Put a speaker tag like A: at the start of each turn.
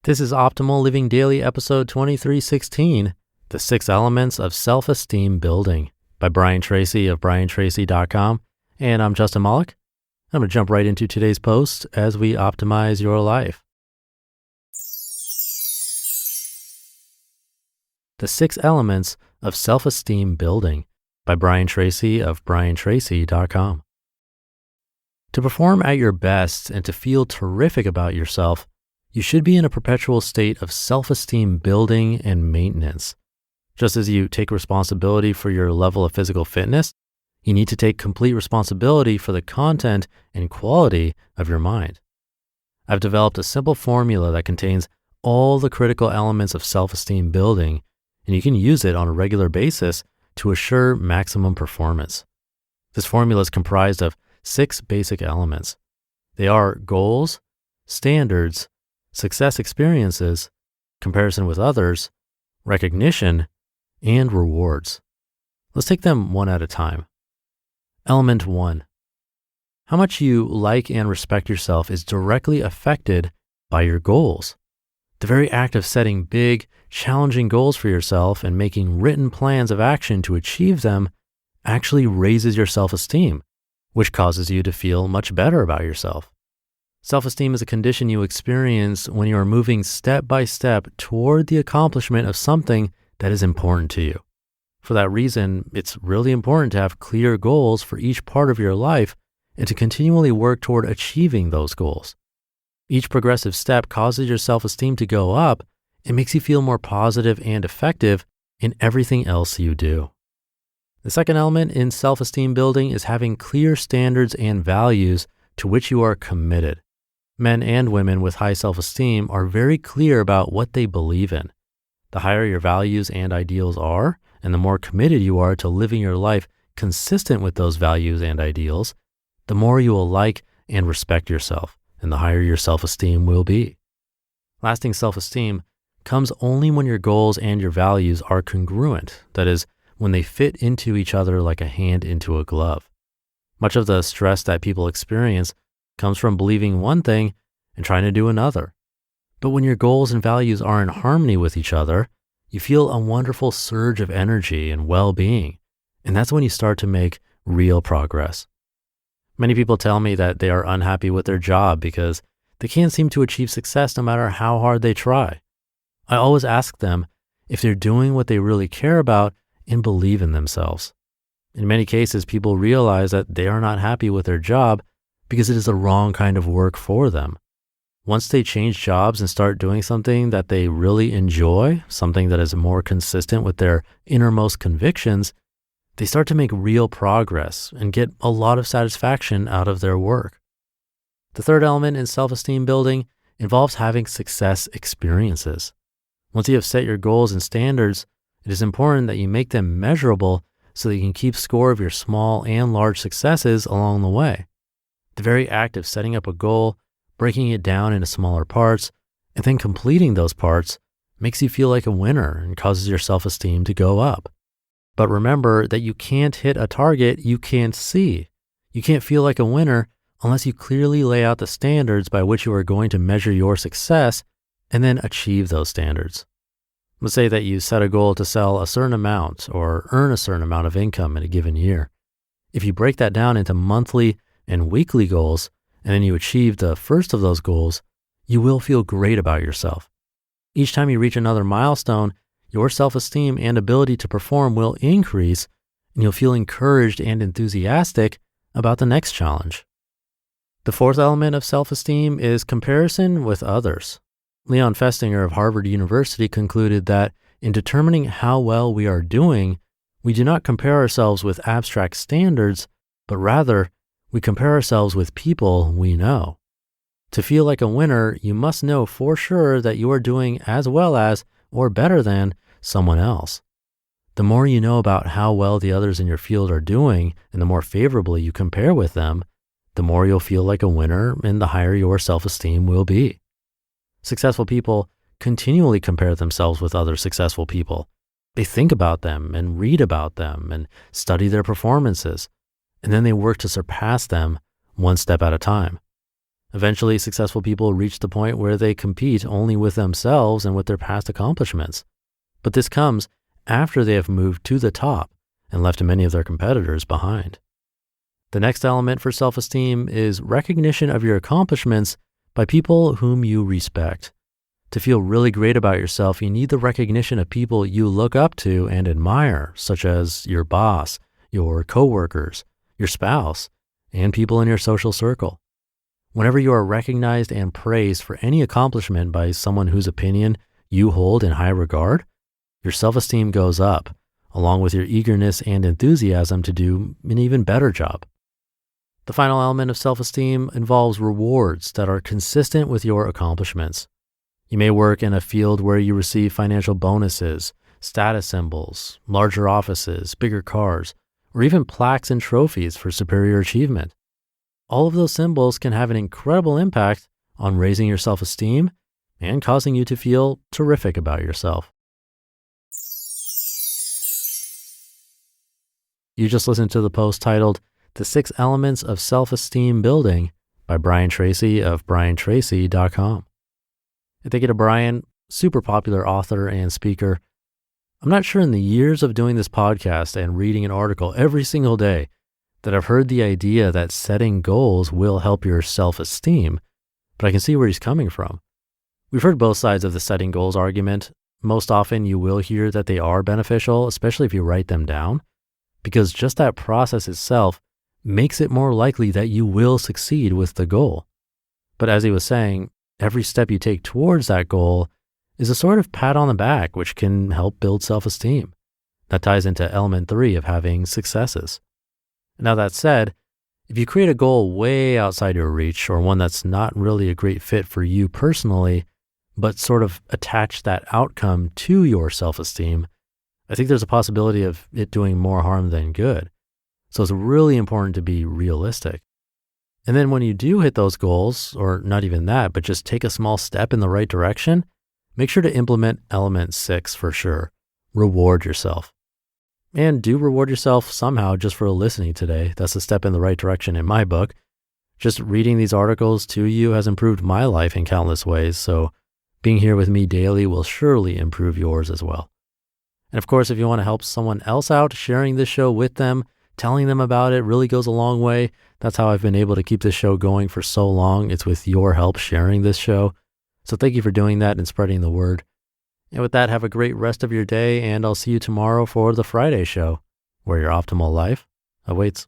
A: This is Optimal Living Daily episode 2316, The 6 Elements of Self-Esteem Building by Brian Tracy of briantracy.com. And I'm Justin Malik. I'm going to jump right into today's post as we optimize your life. The 6 Elements of Self-Esteem Building by Brian Tracy of briantracy.com. To perform at your best and to feel terrific about yourself, you should be in a perpetual state of self-esteem building and maintenance. Just as you take responsibility for your level of physical fitness, you need to take complete responsibility for the content and quality of your mind. I've developed a simple formula that contains all the critical elements of self-esteem building, and you can use it on a regular basis to assure maximum performance. This formula is comprised of 6 basic elements. They are goals, standards, success experiences, comparison with others, recognition, and rewards. Let's take them one at a time. Element 1. How much you like and respect yourself is directly affected by your goals. The very act of setting big, challenging goals for yourself and making written plans of action to achieve them actually raises your self-esteem, which causes you to feel much better about yourself. Self-esteem is a condition you experience when you are moving step by step toward the accomplishment of something that is important to you. For that reason, it's really important to have clear goals for each part of your life and to continually work toward achieving those goals. Each progressive step causes your self-esteem to go up and makes you feel more positive and effective in everything else you do. The second element in self-esteem building is having clear standards and values to which you are committed. Men and women with high self-esteem are very clear about what they believe in. The higher your values and ideals are, and the more committed you are to living your life consistent with those values and ideals, the more you will like and respect yourself, and the higher your self-esteem will be. Lasting self-esteem comes only when your goals and your values are congruent, that is, when they fit into each other like a hand into a glove. Much of the stress that people experience comes from believing one thing and trying to do another. But when your goals and values are in harmony with each other, you feel a wonderful surge of energy and well-being, and that's when you start to make real progress. Many people tell me that they are unhappy with their job because they can't seem to achieve success no matter how hard they try. I always ask them if they're doing what they really care about and believe in themselves. In many cases, people realize that they are not happy with their job because it is the wrong kind of work for them. Once they change jobs and start doing something that they really enjoy, something that is more consistent with their innermost convictions, they start to make real progress and get a lot of satisfaction out of their work. The third element in self-esteem building involves having success experiences. Once you have set your goals and standards, it is important that you make them measurable so that you can keep score of your small and large successes along the way. The very act of setting up a goal, breaking it down into smaller parts, and then completing those parts makes you feel like a winner and causes your self-esteem to go up. But remember that you can't hit a target you can't see. You can't feel like a winner unless you clearly lay out the standards by which you are going to measure your success and then achieve those standards. Let's say that you set a goal to sell a certain amount or earn a certain amount of income in a given year. If you break that down into monthly and weekly goals, and then you achieve the first of those goals, you will feel great about yourself. Each time you reach another milestone, your self-esteem and ability to perform will increase, and you'll feel encouraged and enthusiastic about the next challenge. The fourth element of self-esteem is comparison with others. Leon Festinger of Harvard University concluded that in determining how well we are doing, we do not compare ourselves with abstract standards, but rather we compare ourselves with people we know. To feel like a winner, you must know for sure that you are doing as well as or better than someone else. The more you know about how well the others in your field are doing and the more favorably you compare with them, the more you'll feel like a winner and the higher your self-esteem will be. Successful people continually compare themselves with other successful people. They think about them and read about them and study their performances, and then they work to surpass them one step at a time. Eventually, successful people reach the point where they compete only with themselves and with their past accomplishments. But this comes after they have moved to the top and left many of their competitors behind. The next element for self-esteem is recognition of your accomplishments by people whom you respect. To feel really great about yourself, you need the recognition of people you look up to and admire, such as your boss, your coworkers, your spouse, and people in your social circle. Whenever you are recognized and praised for any accomplishment by someone whose opinion you hold in high regard, your self-esteem goes up, along with your eagerness and enthusiasm to do an even better job. The final element of self-esteem involves rewards that are consistent with your accomplishments. You may work in a field where you receive financial bonuses, status symbols, larger offices, bigger cars, or even plaques and trophies for superior achievement. All of those symbols can have an incredible impact on raising your self-esteem and causing you to feel terrific about yourself. You just listened to the post titled The 6 Elements of Self-Esteem Building by Brian Tracy of briantracy.com. And thank you to Brian, super popular author and speaker. I'm not sure in the years of doing this podcast and reading an article every single day that I've heard the idea that setting goals will help your self-esteem, but I can see where he's coming from. We've heard both sides of the setting goals argument. Most often you will hear that they are beneficial, especially if you write them down, because just that process itself makes it more likely that you will succeed with the goal. But as he was saying, every step you take towards that goal is a sort of pat on the back, which can help build self-esteem. That ties into element 3 of having successes. Now that said, if you create a goal way outside your reach or one that's not really a great fit for you personally, but sort of attach that outcome to your self-esteem, I think there's a possibility of it doing more harm than good. So it's really important to be realistic. And then when you do hit those goals, or not even that, but just take a small step in the right direction, make sure to implement element 6 for sure. Reward yourself. And do reward yourself somehow just for listening today. That's a step in the right direction in my book. Just reading these articles to you has improved my life in countless ways, so being here with me daily will surely improve yours as well. And of course, if you want to help someone else out, sharing this show with them, telling them about it really goes a long way. That's how I've been able to keep this show going for so long. It's with your help sharing this show. So thank you for doing that and spreading the word. And with that, have a great rest of your day, and I'll see you tomorrow for the Friday show, where your optimal life awaits.